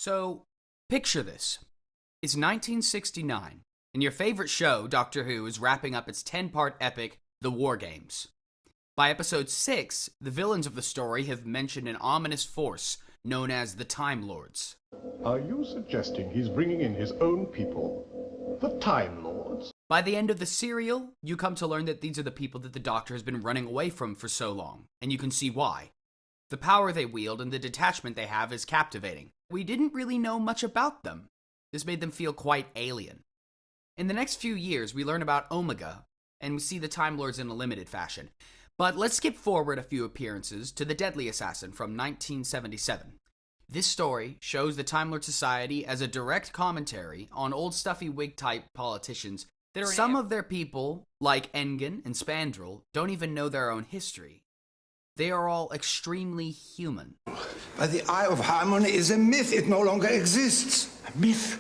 So, picture this. It's 1969, and your favorite show, Doctor Who, is wrapping up its 10-part epic, The War Games. By episode 6, the villains of the story have mentioned an ominous force known as the Timelords. Are you suggesting he's bringing in his own people? The Time Lords? By the end of the serial, you come to learn that these are the people that the Doctor has been running away from for so long, and you can see why. The power they wield and the detachment they have is captivating. We didn't really know much about them. This made them feel quite alien. In the next few years, we learn about Omega, and we see the Time Lords in a limited fashion. But let's skip forward a few appearances to the Deadly Assassin from 1977. This story shows the Time Lord Society as a direct commentary on old stuffy wig-type politicians that are some of their people, like Engen and Spandrel, don't even know their own history. They are all extremely human. But the Eye of Harmony is a myth. It no longer exists. A myth?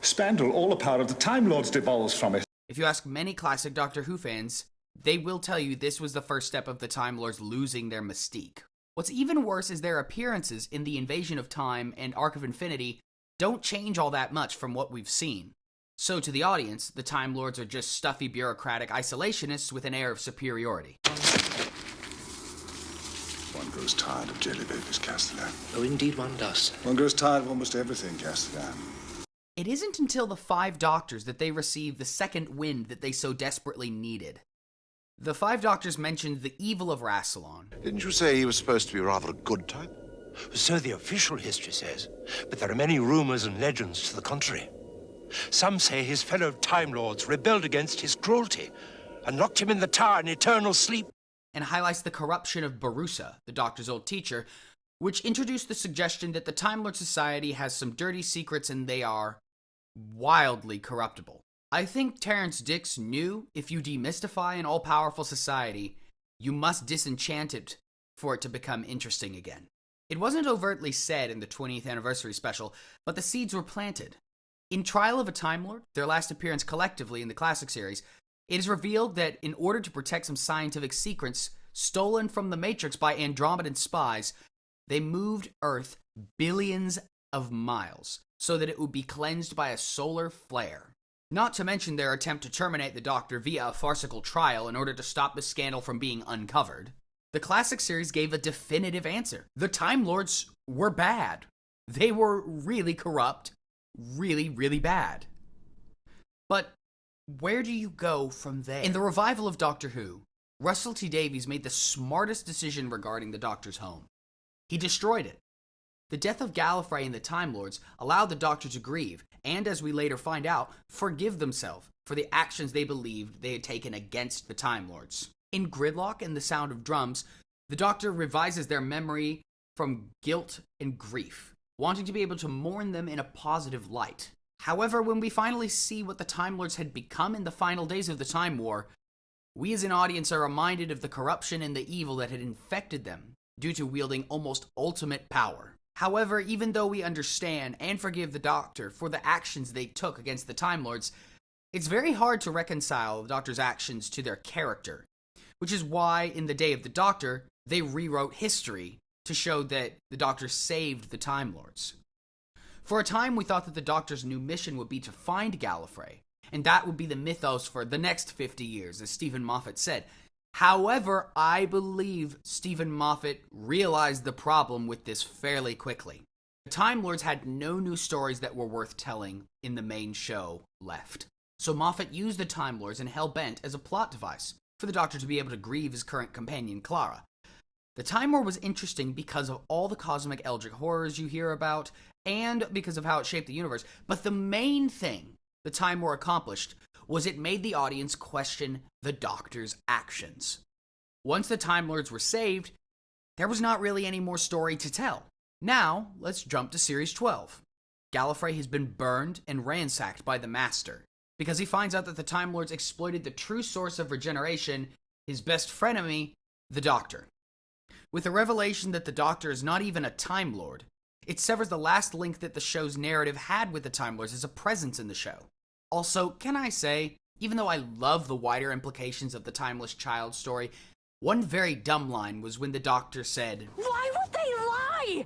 Spandrel, all the power of the Time Lords devolves from it. If you ask many classic Doctor Who fans, they will tell you this was the first step of the Time Lords losing their mystique. What's even worse is their appearances in The Invasion of Time and Arc of Infinity don't change all that much from what we've seen. So to the audience, the Time Lords are just stuffy bureaucratic isolationists with an air of superiority. One grows tired of jelly babies, Castellan. Oh, indeed one does. One grows tired of almost everything, Castellan. It isn't until the 5 Doctors that they receive the second wind that they so desperately needed. The 5 Doctors mentioned the evil of Rassilon. Didn't you say he was supposed to be rather a good type? So the official history says, but there are many rumors and legends to the contrary. Some say his fellow Time Lords rebelled against his cruelty and locked him in the tower in eternal sleep. And highlights the corruption of Barusa, the Doctor's old teacher, which introduced the suggestion that the Time Lord Society has some dirty secrets and they are wildly corruptible. I think Terrence Dicks knew if you demystify an all-powerful society, you must disenchant it for it to become interesting again. It wasn't overtly said in the 20th anniversary special, but the seeds were planted. In Trial of a Time Lord, their last appearance collectively in the classic series, it is revealed that in order to protect some scientific secrets stolen from the Matrix by Andromedan spies, they moved Earth billions of miles so that it would be cleansed by a solar flare. Not to mention their attempt to terminate the Doctor via a farcical trial in order to stop the scandal from being uncovered. The classic series gave a definitive answer. The Time Lords were bad. They were really corrupt, really, really bad. But where do you go from there? In the revival of Doctor Who, Russell T Davies made the smartest decision regarding the Doctor's home. He destroyed it. The death of Gallifrey and the Time Lords allowed the Doctor to grieve, and as we later find out, forgive themselves for the actions they believed they had taken against the Time Lords. In Gridlock and The Sound of Drums, the Doctor revises their memory from guilt and grief, wanting to be able to mourn them in a positive light. However, when we finally see what the Time Lords had become in the final days of the Time War, we as an audience are reminded of the corruption and the evil that had infected them due to wielding almost ultimate power. However, even though we understand and forgive the Doctor for the actions they took against the Time Lords, it's very hard to reconcile the Doctor's actions to their character, which is why in The Day of the Doctor, they rewrote history to show that the Doctor saved the Time Lords. For a time, we thought that the Doctor's new mission would be to find Gallifrey, and that would be the mythos for the next 50 years, as Stephen Moffat said. However, I believe Stephen Moffat realized the problem with this fairly quickly. The Time Lords had no new stories that were worth telling in the main show left. So Moffat used the Time Lords and Hell-Bent as a plot device for the Doctor to be able to grieve his current companion, Clara. The Time War was interesting because of all the cosmic eldritch horrors you hear about, and because of how it shaped the universe. But the main thing the Time War accomplished was it made the audience question the Doctor's actions. Once the Time Lords were saved, there was not really any more story to tell. Now, let's jump to Series 12. Gallifrey has been burned and ransacked by the Master, because he finds out that the Time Lords exploited the true source of regeneration, his best frenemy, the Doctor. With the revelation that the Doctor is not even a Time Lord, it severs the last link that the show's narrative had with the Time Lords as a presence in the show. Also, can I say, even though I love the wider implications of the Timeless Child story, one very dumb line was when the Doctor said, "Why would they lie?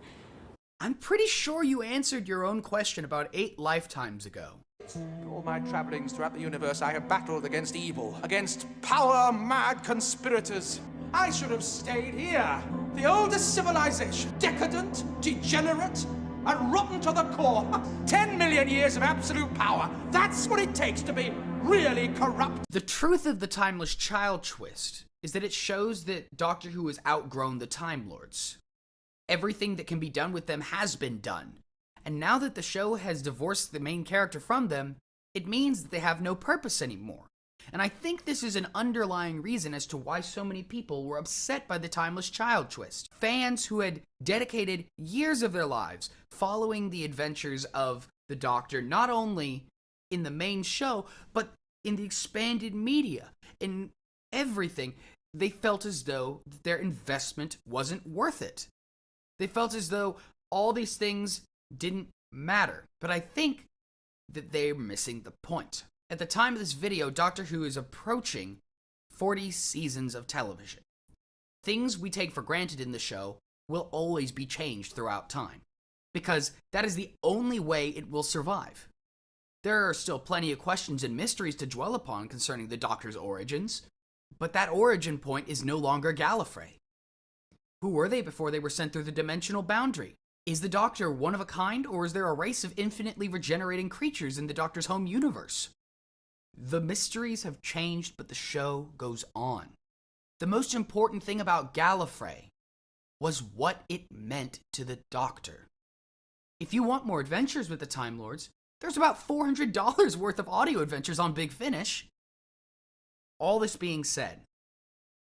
I'm pretty sure you answered your own question about 8 lifetimes ago. In all my travelings throughout the universe, I have battled against evil, against power-mad conspirators. I should have stayed here. The oldest civilization, decadent, degenerate, and rotten to the core. 10 million years of absolute power. That's what it takes to be really corrupt. The truth of the Timeless Child twist is that it shows that Doctor Who has outgrown the Time Lords. Everything that can be done with them has been done. And now that the show has divorced the main character from them, it means that they have no purpose anymore. And I think this is an underlying reason as to why so many people were upset by the Timeless Child twist. Fans who had dedicated years of their lives following the adventures of the Doctor, not only in the main show, but in the expanded media, in everything, they felt as though their investment wasn't worth it. They felt as though all these things didn't matter. But I think that they're missing the point. At the time of this video, Doctor Who is approaching 40 seasons of television. Things we take for granted in the show will always be changed throughout time, because that is the only way it will survive. There are still plenty of questions and mysteries to dwell upon concerning the Doctor's origins, but that origin point is no longer Gallifrey. Who were they before they were sent through the dimensional boundary? Is the Doctor one of a kind, or is there a race of infinitely regenerating creatures in the Doctor's home universe? The mysteries have changed, but the show goes on. The most important thing about Gallifrey was what it meant to the Doctor. If you want more adventures with the Time Lords, there's about $400 worth of audio adventures on Big Finish. All this being said,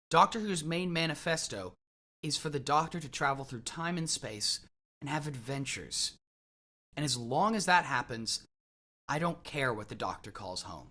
Doctor Who's main manifesto is for the Doctor to travel through time and space and have adventures. And as long as that happens, I don't care what the Doctor calls home.